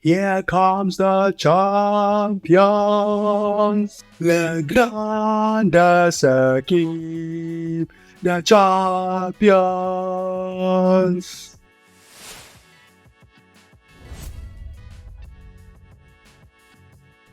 Here comes the champions, the grandest équipe, the champions.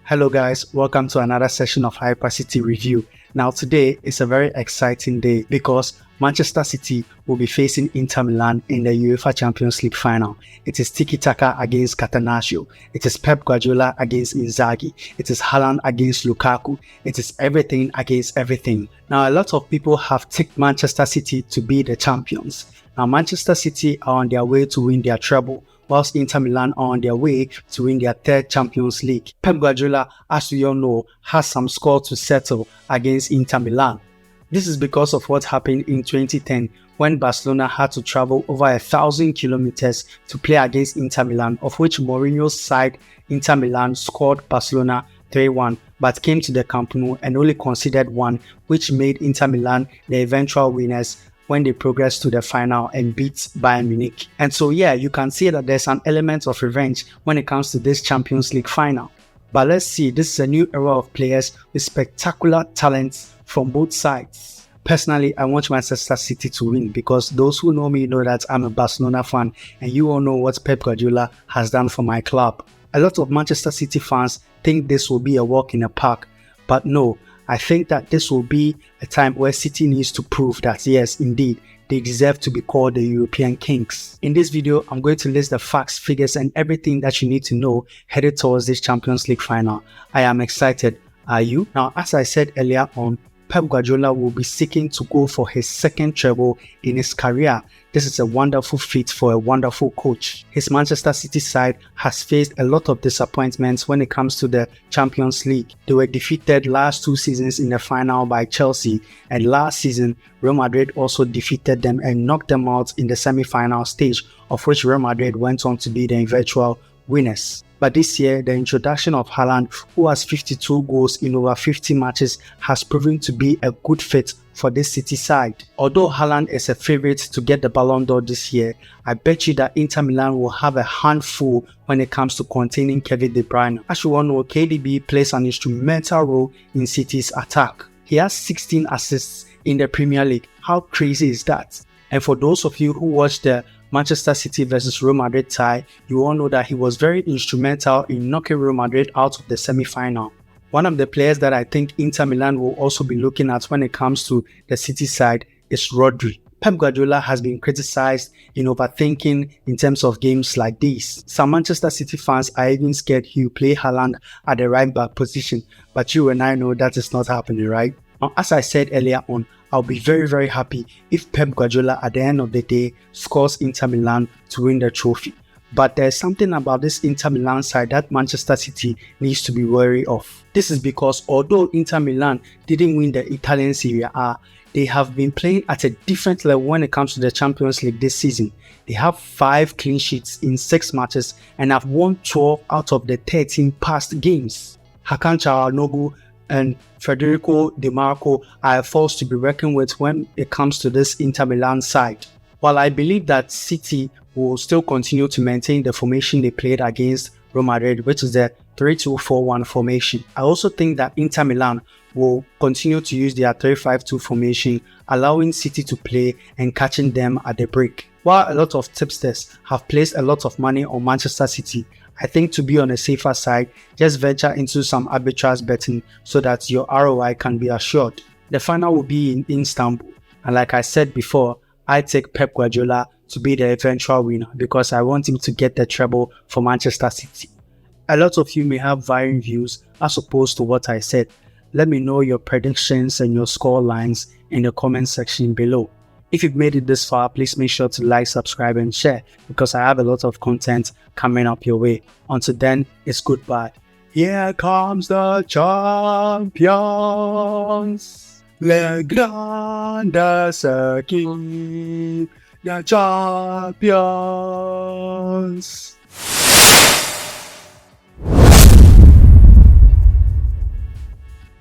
Hello guys, welcome to another session of Hypercity Review. Now today is a very exciting day because Manchester City will be facing Inter Milan in the UEFA Champions League final. It is tiki-taka against Catenaccio. It is Pep Guardiola against Inzaghi. It is Haaland against Lukaku. It is everything against everything. Now a lot of people have ticked Manchester City to be the champions. Now Manchester City are on their way to win their treble, whilst Inter Milan are on their way to win their third Champions League. Pep Guardiola, as we all know, has some score to settle against Inter Milan. This is because of what happened in 2010 when Barcelona had to travel over 1,000 kilometers to play against Inter Milan, of which Mourinho's side Inter Milan scored Barcelona 3-1 but came to the Camp Nou and only conceded one, which made Inter Milan the eventual winners when they progressed to the final and beat Bayern Munich. And so yeah, you can see that there's an element of revenge when it comes to this Champions League final. But let's see, this is a new era of players with spectacular talents from both sides. Personally, I want Manchester City to win because those who know me know that I'm a Barcelona fan and you all know what Pep Guardiola has done for my club. A lot of Manchester City fans think this will be a walk in the park, but no. I think that this will be a time where City needs to prove that yes, indeed, they deserve to be called the European Kings. In this video, I'm going to list the facts, figures, and everything that you need to know headed towards this Champions League final. I am excited. Are you? Now, as I said earlier on, Pep Guardiola will be seeking to go for his second treble in his career. This is a wonderful feat for a wonderful coach. His Manchester City side has faced a lot of disappointments when it comes to the Champions League. They were defeated last 2 seasons in the final by Chelsea, and last season Real Madrid also defeated them and knocked them out in the semi-final stage, of which Real Madrid went on to be the eventual winners. But this year, the introduction of Haaland, who has 52 goals in over 50 matches, has proven to be a good fit for this City side. Although Haaland is a favourite to get the Ballon d'Or this year, I bet you that Inter Milan will have a handful when it comes to containing Kevin De Bruyne. As you all know, KDB plays an instrumental role in City's attack. He has 16 assists in the Premier League. How crazy is that? And for those of you who watched the Manchester City versus Real Madrid tie, you all know that he was very instrumental in knocking Real Madrid out of the semi-final. One of the players that I think Inter Milan will also be looking at when it comes to the City side is Rodri. Pep Guardiola has been criticized in overthinking in terms of games like these. Some Manchester City fans are even scared he will play Haaland at the right back position, but you and I know that is not happening, right? Now, as I said earlier on, I'll be very happy if Pep Guardiola at the end of the day scores Inter Milan to win the trophy. But there's something about this Inter Milan side that Manchester City needs to be wary of. This is because although Inter Milan didn't win the Italian Serie A, they have been playing at a different level when it comes to the Champions League this season. They have 5 clean sheets in 6 matches and have won 12 out of the 13 past games. Hakan Çalhanoğlu and Federico Di Marco are a force to be reckoned with when it comes to this Inter Milan side. While I believe that City will still continue to maintain the formation they played against Real Madrid, which is the 3-2-4-1 formation, I also think that Inter Milan will continue to use their 3-5-2 formation, allowing City to play and catching them at the break. While a lot of tipsters have placed a lot of money on Manchester City, I think to be on a safer side, just venture into some arbitrage betting so that your ROI can be assured. The final will be in Istanbul, and like I said before, I take Pep Guardiola to be the eventual winner because I want him to get the treble for Manchester City. A lot of you may have varying views as opposed to what I said. Let me know your predictions and your score lines in the comment section below. If you've made it this far, please make sure to like, subscribe and share because I have a lot of content coming up your way. Until then, it's goodbye. Here comes the champions, the grandest équipe, the champions.